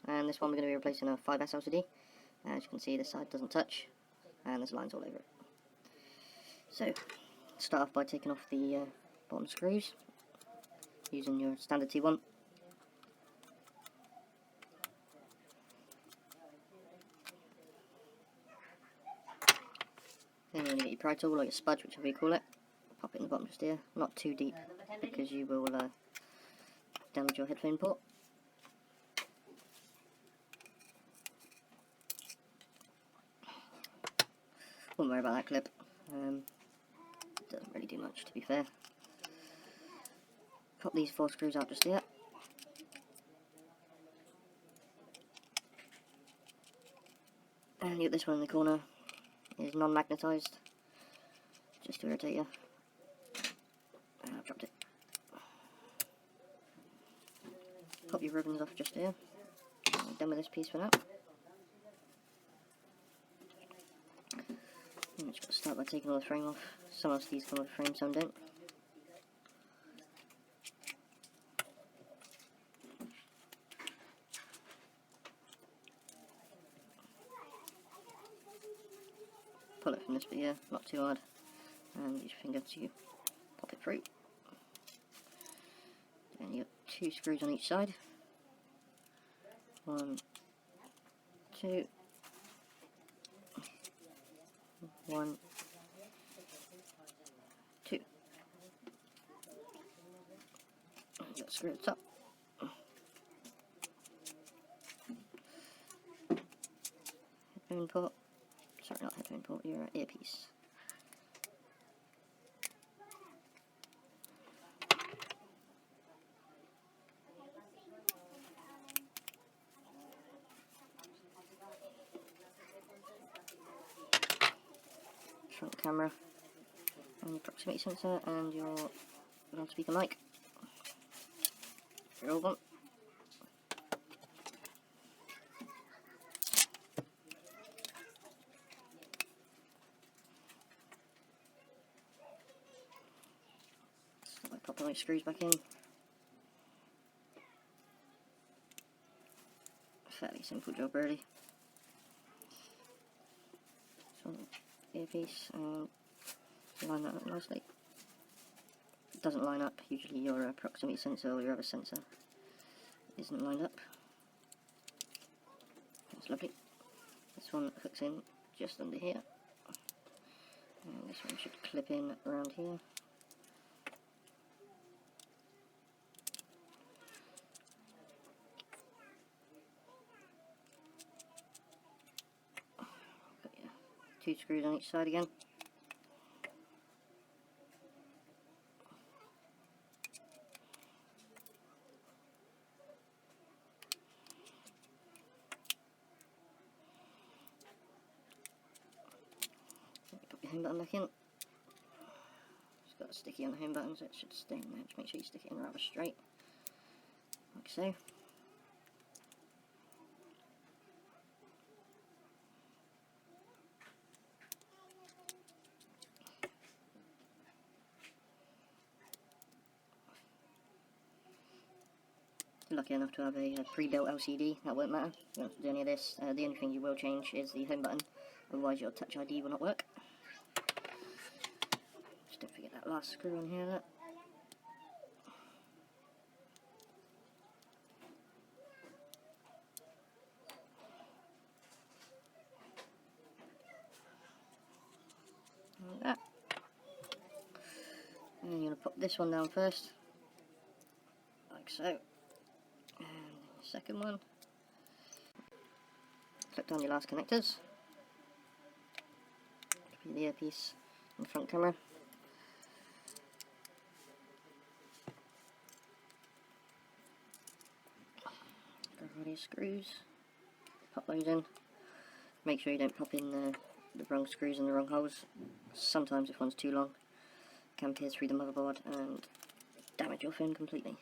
and this one we're going to be replacing a 5S LCD. As you can see, this side doesn't touch, and there's lines all over it. So, start off by taking off the bottom screws, using your standard T1. Then you're going to get your pry tool, or your spudge, whichever you call it. Pop it in the bottom just here, not too deep, because you will damage your headphone port. Wouldn't worry about that clip, doesn't really do much, to be fair. Pop these 4 screws out just here. And you get this one in the corner, is non-magnetised, just to irritate you. I've dropped it. Pop your ribbons off just here. I'm done with this piece for now. I'm just going to start by taking all the frame off. Some of these come with a frame, some don't. Pull it from this bit here, not too hard, and use your finger to pop it through. And you've got 2 screws on each side. 1, 2, 1, 2. And you've got a screw at the top. Headphone port. Sorry, not headphone port, your earpiece. Front camera, and your proximity sensor, and your loudspeaker mic. Your old one. So I pop all my screws back in. Fairly simple job, really. So earpiece, and line that up nicely. If it doesn't line up, usually your proximity sensor or your other sensor isn't lined up. That's lovely. This one hooks in just under here, and this one should clip in around here. Got your 2 screws on each side again. Put your home button back in. It's got a sticky on the home button, so it should stay in there. Just make sure you stick it in rather straight, like so. If you're lucky enough to have a pre-built LCD, that won't matter. You don't have to do any of this. The only thing you will change is the home button, otherwise your Touch ID will not work. Just don't forget that last screw on here. Like that. And you're going to pop this one down first, like so. And the second one. Clip down your last connectors. Put the earpiece and front camera. Grab all these screws. Pop those in. Make sure you don't pop in the wrong screws in the wrong holes. Sometimes if one's too long, it can pierce through the motherboard and damage your phone completely.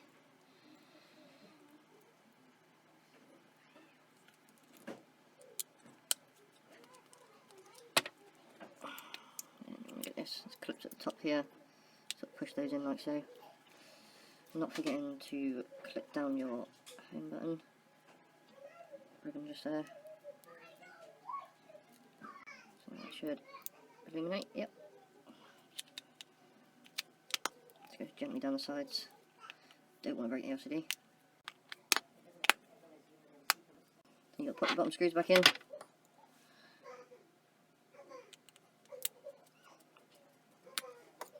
And look at this, there's clips at the top here, so push those in like so. Not forgetting to clip down your home button. just there. So that should illuminate, yep. Let's go gently down the sides. Don't want to break the LCD. Then you've got to put the bottom screws back in.